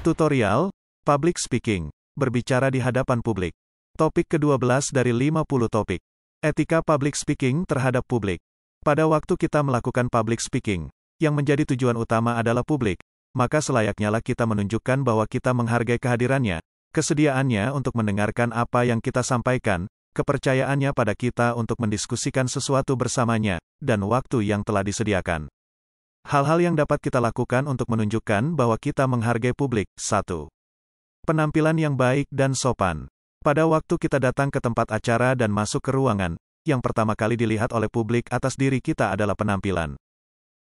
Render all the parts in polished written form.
Tutorial, Public Speaking, berbicara di hadapan publik. Topik ke-12 dari 50 topik. Etika Public Speaking terhadap publik. Pada waktu kita melakukan public speaking, yang menjadi tujuan utama adalah publik, maka selayaknya lah kita menunjukkan bahwa kita menghargai kehadirannya, kesediaannya untuk mendengarkan apa yang kita sampaikan, kepercayaannya pada kita untuk mendiskusikan sesuatu bersamanya, dan waktu yang telah disediakan. Hal-hal yang dapat kita lakukan untuk menunjukkan bahwa kita menghargai publik. 1. Penampilan yang baik dan sopan. Pada waktu kita datang ke tempat acara dan masuk ke ruangan, yang pertama kali dilihat oleh publik atas diri kita adalah penampilan.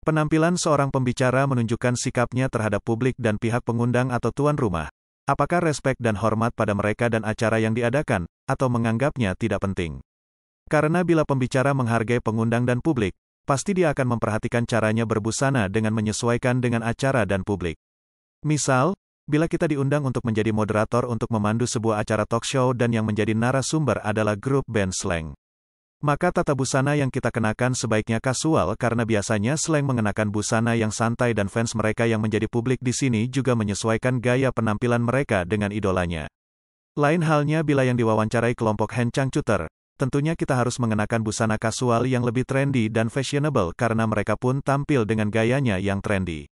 Penampilan seorang pembicara menunjukkan sikapnya terhadap publik dan pihak pengundang atau tuan rumah. Apakah respek dan hormat pada mereka dan acara yang diadakan, atau menganggapnya tidak penting. Karena bila pembicara menghargai pengundang dan publik, pasti dia akan memperhatikan caranya berbusana dengan menyesuaikan dengan acara dan publik. Misal, bila kita diundang untuk menjadi moderator untuk memandu sebuah acara talk show dan yang menjadi narasumber adalah grup band slang, maka tata busana yang kita kenakan sebaiknya kasual karena biasanya slang mengenakan busana yang santai dan fans mereka yang menjadi publik di sini juga menyesuaikan gaya penampilan mereka dengan idolanya. Lain halnya bila yang diwawancarai kelompok hand changcuter, tentunya kita harus mengenakan busana kasual yang lebih trendy dan fashionable karena mereka pun tampil dengan gayanya yang trendy.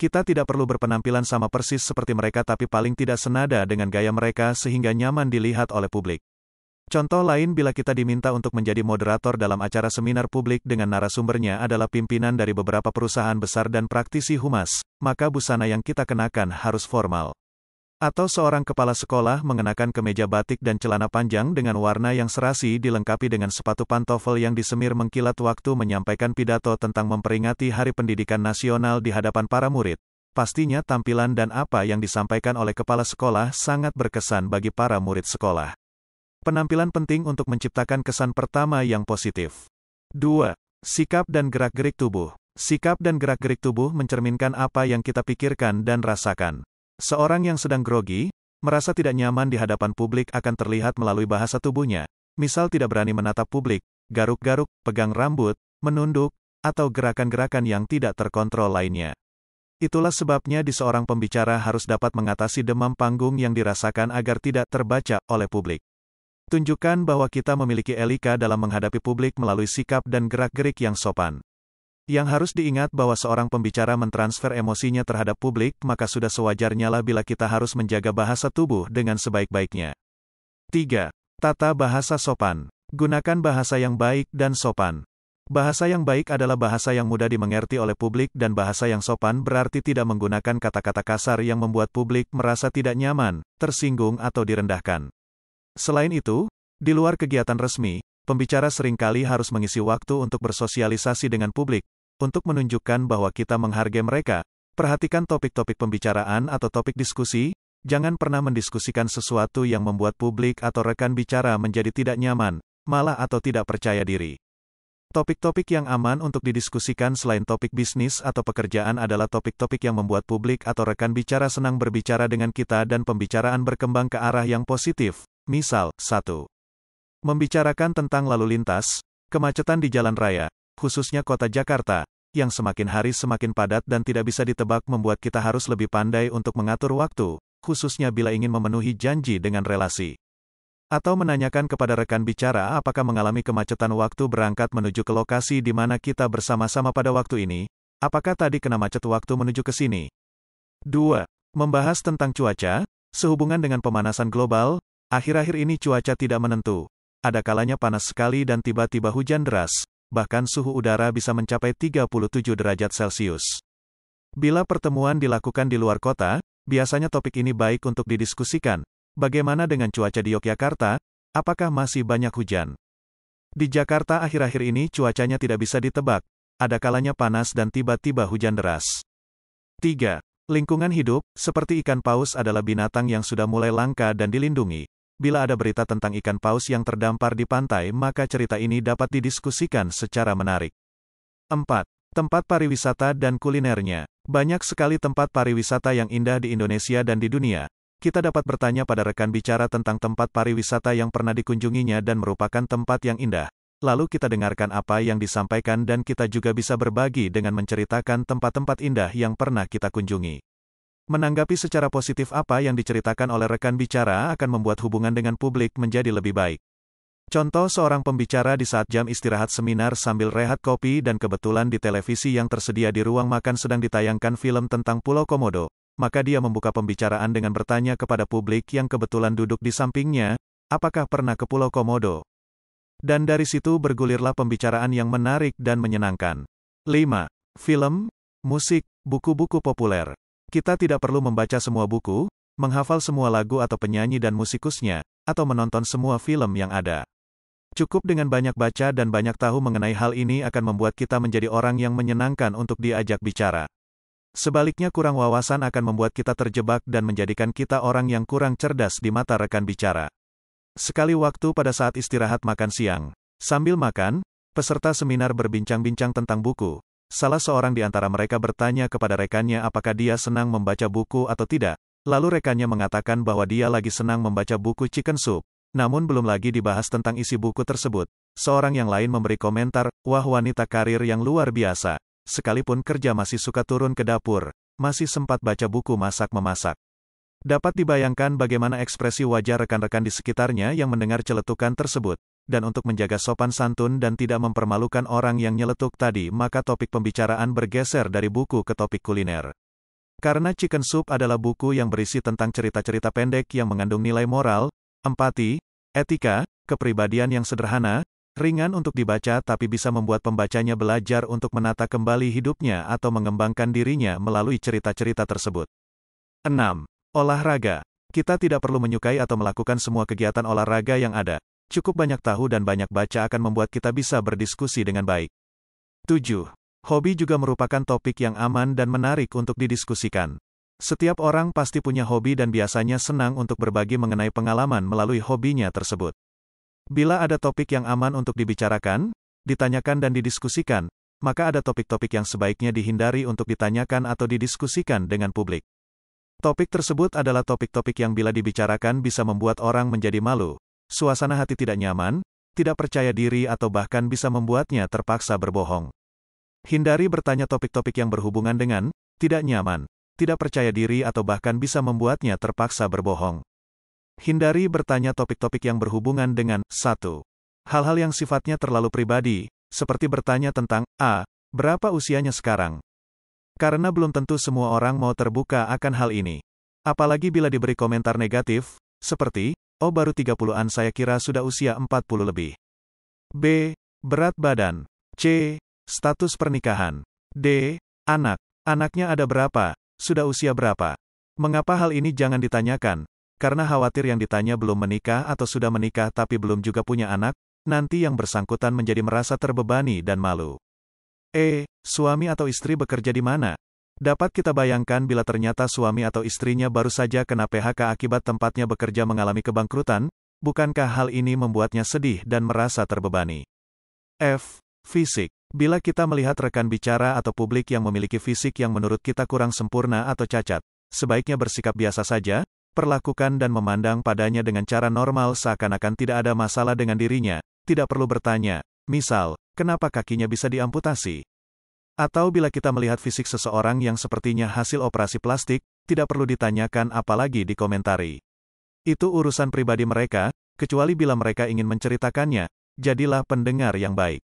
Kita tidak perlu berpenampilan sama persis seperti mereka tapi paling tidak senada dengan gaya mereka sehingga nyaman dilihat oleh publik. Contoh lain bila kita diminta untuk menjadi moderator dalam acara seminar publik dengan narasumbernya adalah pimpinan dari beberapa perusahaan besar dan praktisi humas, maka busana yang kita kenakan harus formal. Atau seorang kepala sekolah mengenakan kemeja batik dan celana panjang dengan warna yang serasi dilengkapi dengan sepatu pantofel yang disemir mengkilat waktu menyampaikan pidato tentang memperingati Hari Pendidikan Nasional di hadapan para murid. Pastinya tampilan dan apa yang disampaikan oleh kepala sekolah sangat berkesan bagi para murid sekolah. Penampilan penting untuk menciptakan kesan pertama yang positif. 2. Sikap dan gerak-gerik tubuh. Sikap dan gerak-gerik tubuh mencerminkan apa yang kita pikirkan dan rasakan. Seorang yang sedang grogi, merasa tidak nyaman di hadapan publik akan terlihat melalui bahasa tubuhnya. Misal tidak berani menatap publik, garuk-garuk, pegang rambut, menunduk, atau gerakan-gerakan yang tidak terkontrol lainnya. Itulah sebabnya di seorang pembicara harus dapat mengatasi demam panggung yang dirasakan agar tidak terbaca oleh publik. Tunjukkan bahwa kita memiliki etika dalam menghadapi publik melalui sikap dan gerak-gerik yang sopan. Yang harus diingat bahwa seorang pembicara mentransfer emosinya terhadap publik, maka sudah sewajarnya lah bila kita harus menjaga bahasa tubuh dengan sebaik-baiknya. 3. Tata bahasa sopan. Gunakan bahasa yang baik dan sopan. Bahasa yang baik adalah bahasa yang mudah dimengerti oleh publik dan bahasa yang sopan berarti tidak menggunakan kata-kata kasar yang membuat publik merasa tidak nyaman, tersinggung atau direndahkan. Selain itu, di luar kegiatan resmi, pembicara seringkali harus mengisi waktu untuk bersosialisasi dengan publik, untuk menunjukkan bahwa kita menghargai mereka. Perhatikan topik-topik pembicaraan atau topik diskusi, jangan pernah mendiskusikan sesuatu yang membuat publik atau rekan bicara menjadi tidak nyaman, malah atau tidak percaya diri. Topik-topik yang aman untuk didiskusikan selain topik bisnis atau pekerjaan adalah topik-topik yang membuat publik atau rekan bicara senang berbicara dengan kita dan pembicaraan berkembang ke arah yang positif. Misal, 1. Membicarakan tentang lalu lintas, kemacetan di jalan raya, khususnya kota Jakarta, yang semakin hari semakin padat dan tidak bisa ditebak membuat kita harus lebih pandai untuk mengatur waktu, khususnya bila ingin memenuhi janji dengan relasi. Atau menanyakan kepada rekan bicara apakah mengalami kemacetan waktu berangkat menuju ke lokasi di mana kita bersama-sama pada waktu ini, apakah tadi kena macet waktu menuju ke sini. 2. Membahas tentang cuaca, sehubungan dengan pemanasan global, akhir-akhir ini cuaca tidak menentu. Ada kalanya panas sekali dan tiba-tiba hujan deras. Bahkan suhu udara bisa mencapai 37 derajat Celcius. Bila pertemuan dilakukan di luar kota, biasanya topik ini baik untuk didiskusikan. Bagaimana dengan cuaca di Yogyakarta? Apakah masih banyak hujan? Di Jakarta akhir-akhir ini cuacanya tidak bisa ditebak. Ada kalanya panas dan tiba-tiba hujan deras. 3. Lingkungan hidup, seperti ikan paus adalah binatang yang sudah mulai langka dan dilindungi. Bila ada berita tentang ikan paus yang terdampar di pantai, maka cerita ini dapat didiskusikan secara menarik. 4. Tempat pariwisata dan kulinernya. Banyak sekali tempat pariwisata yang indah di Indonesia dan di dunia. Kita dapat bertanya pada rekan bicara tentang tempat pariwisata yang pernah dikunjunginya dan merupakan tempat yang indah. Lalu kita dengarkan apa yang disampaikan dan kita juga bisa berbagi dengan menceritakan tempat-tempat indah yang pernah kita kunjungi. Menanggapi secara positif apa yang diceritakan oleh rekan bicara akan membuat hubungan dengan publik menjadi lebih baik. Contoh seorang pembicara di saat jam istirahat seminar sambil rehat kopi dan kebetulan di televisi yang tersedia di ruang makan sedang ditayangkan film tentang Pulau Komodo, maka dia membuka pembicaraan dengan bertanya kepada publik yang kebetulan duduk di sampingnya, apakah pernah ke Pulau Komodo? Dan dari situ bergulirlah pembicaraan yang menarik dan menyenangkan. 5. Film, musik, buku-buku populer. Kita tidak perlu membaca semua buku, menghafal semua lagu atau penyanyi dan musikusnya, atau menonton semua film yang ada. Cukup dengan banyak baca dan banyak tahu mengenai hal ini akan membuat kita menjadi orang yang menyenangkan untuk diajak bicara. Sebaliknya kurang wawasan akan membuat kita terjebak dan menjadikan kita orang yang kurang cerdas di mata rekan bicara. Sekali waktu pada saat istirahat makan siang, sambil makan, peserta seminar berbincang-bincang tentang buku. Salah seorang di antara mereka bertanya kepada rekannya apakah dia senang membaca buku atau tidak. Lalu rekannya mengatakan bahwa dia lagi senang membaca buku Chicken Soup. Namun belum lagi dibahas tentang isi buku tersebut. Seorang yang lain memberi komentar, wah wanita karir yang luar biasa. Sekalipun kerja masih suka turun ke dapur, masih sempat baca buku masak-memasak. Dapat dibayangkan bagaimana ekspresi wajah rekan-rekan di sekitarnya yang mendengar celetukan tersebut. Dan untuk menjaga sopan santun dan tidak mempermalukan orang yang nyeletuk tadi, maka topik pembicaraan bergeser dari buku ke topik kuliner. Karena Chicken Soup adalah buku yang berisi tentang cerita-cerita pendek yang mengandung nilai moral, empati, etika, kepribadian yang sederhana, ringan untuk dibaca tapi bisa membuat pembacanya belajar untuk menata kembali hidupnya atau mengembangkan dirinya melalui cerita-cerita tersebut. 6. Olahraga. Kita tidak perlu menyukai atau melakukan semua kegiatan olahraga yang ada. Cukup banyak tahu dan banyak baca akan membuat kita bisa berdiskusi dengan baik. 7. Hobi juga merupakan topik yang aman dan menarik untuk didiskusikan. Setiap orang pasti punya hobi dan biasanya senang untuk berbagi mengenai pengalaman melalui hobinya tersebut. Bila ada topik yang aman untuk dibicarakan, ditanyakan dan didiskusikan, maka ada topik-topik yang sebaiknya dihindari untuk ditanyakan atau didiskusikan dengan publik. Topik tersebut adalah topik-topik yang bila dibicarakan bisa membuat orang menjadi malu, suasana hati tidak nyaman, tidak percaya diri atau bahkan bisa membuatnya terpaksa berbohong. Hindari bertanya topik-topik yang berhubungan dengan tidak nyaman, tidak percaya diri atau bahkan bisa membuatnya terpaksa berbohong. Hindari bertanya topik-topik yang berhubungan dengan 1. Hal-hal yang sifatnya terlalu pribadi, seperti bertanya tentang A. Berapa usianya sekarang? Karena belum tentu semua orang mau terbuka akan hal ini. Apalagi bila diberi komentar negatif, seperti, oh baru 30-an saya kira sudah usia 40 lebih. B. Berat badan. C. Status pernikahan. D. Anak. Anaknya ada berapa? Sudah usia berapa? Mengapa hal ini jangan ditanyakan? Karena khawatir yang ditanya belum menikah atau sudah menikah tapi belum juga punya anak, nanti yang bersangkutan menjadi merasa terbebani dan malu. E. Suami atau istri bekerja di mana? Dapat kita bayangkan bila ternyata suami atau istrinya baru saja kena PHK akibat tempatnya bekerja mengalami kebangkrutan, bukankah hal ini membuatnya sedih dan merasa terbebani? F. Fisik. Bila kita melihat rekan bicara atau publik yang memiliki fisik yang menurut kita kurang sempurna atau cacat, sebaiknya bersikap biasa saja, perlakukan dan memandang padanya dengan cara normal seakan-akan tidak ada masalah dengan dirinya, tidak perlu bertanya, misal, kenapa kakinya bisa diamputasi? Atau bila kita melihat fisik seseorang yang sepertinya hasil operasi plastik, tidak perlu ditanyakan apalagi dikomentari. Itu urusan pribadi mereka, kecuali bila mereka ingin menceritakannya, jadilah pendengar yang baik.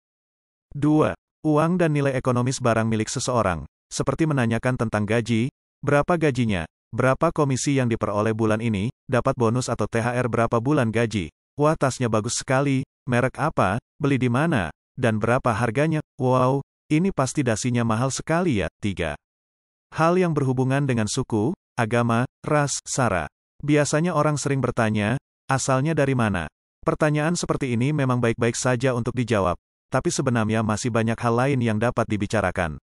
2. Uang dan nilai ekonomis barang milik seseorang, seperti menanyakan tentang gaji, berapa gajinya, berapa komisi yang diperoleh bulan ini, dapat bonus atau THR berapa bulan gaji, wah tasnya bagus sekali, merek apa, beli di mana, dan berapa harganya, wow, ini pasti dasinya mahal sekali ya. 3. Hal yang berhubungan dengan suku, agama, ras, sara. Biasanya orang sering bertanya, asalnya dari mana? Pertanyaan seperti ini memang baik-baik saja untuk dijawab, tapi sebenarnya masih banyak hal lain yang dapat dibicarakan.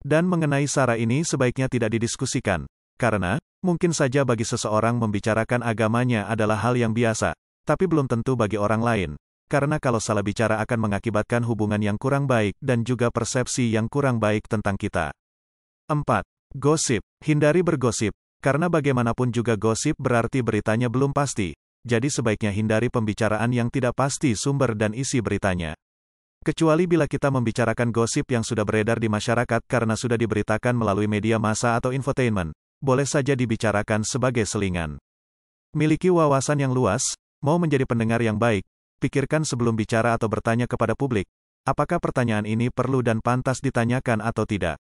Dan mengenai sara ini sebaiknya tidak didiskusikan, karena, mungkin saja bagi seseorang membicarakan agamanya adalah hal yang biasa, tapi belum tentu bagi orang lain. Karena kalau salah bicara akan mengakibatkan hubungan yang kurang baik dan juga persepsi yang kurang baik tentang kita. 4. Gosip. Hindari bergosip, karena bagaimanapun juga gosip berarti beritanya belum pasti, jadi sebaiknya hindari pembicaraan yang tidak pasti sumber dan isi beritanya. Kecuali bila kita membicarakan gosip yang sudah beredar di masyarakat karena sudah diberitakan melalui media massa atau infotainment, boleh saja dibicarakan sebagai selingan. Miliki wawasan yang luas, mau menjadi pendengar yang baik, pikirkan sebelum bicara atau bertanya kepada publik, apakah pertanyaan ini perlu dan pantas ditanyakan atau tidak.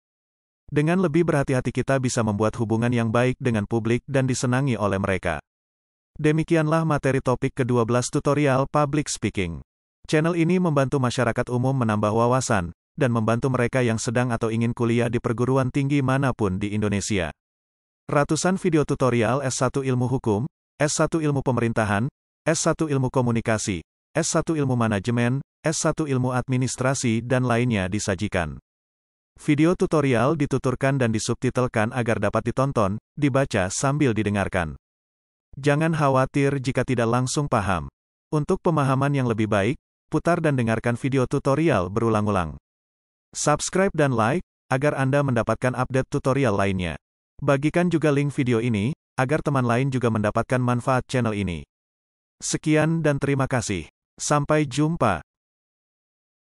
Dengan lebih berhati-hati kita bisa membuat hubungan yang baik dengan publik dan disenangi oleh mereka. Demikianlah materi topik ke-12 tutorial Public Speaking. Channel ini membantu masyarakat umum menambah wawasan, dan membantu mereka yang sedang atau ingin kuliah di perguruan tinggi manapun di Indonesia. Ratusan video tutorial S1 Ilmu Hukum, S1 Ilmu Pemerintahan, S1 Ilmu Komunikasi, S1 Ilmu Manajemen, S1 Ilmu Administrasi dan lainnya disajikan. Video tutorial dituturkan dan disubtitelkan agar dapat ditonton, dibaca sambil didengarkan. Jangan khawatir jika tidak langsung paham. Untuk pemahaman yang lebih baik, putar dan dengarkan video tutorial berulang-ulang. Subscribe dan like, agar Anda mendapatkan update tutorial lainnya. Bagikan juga link video ini, agar teman lain juga mendapatkan manfaat channel ini. Sekian dan terima kasih. Sampai jumpa.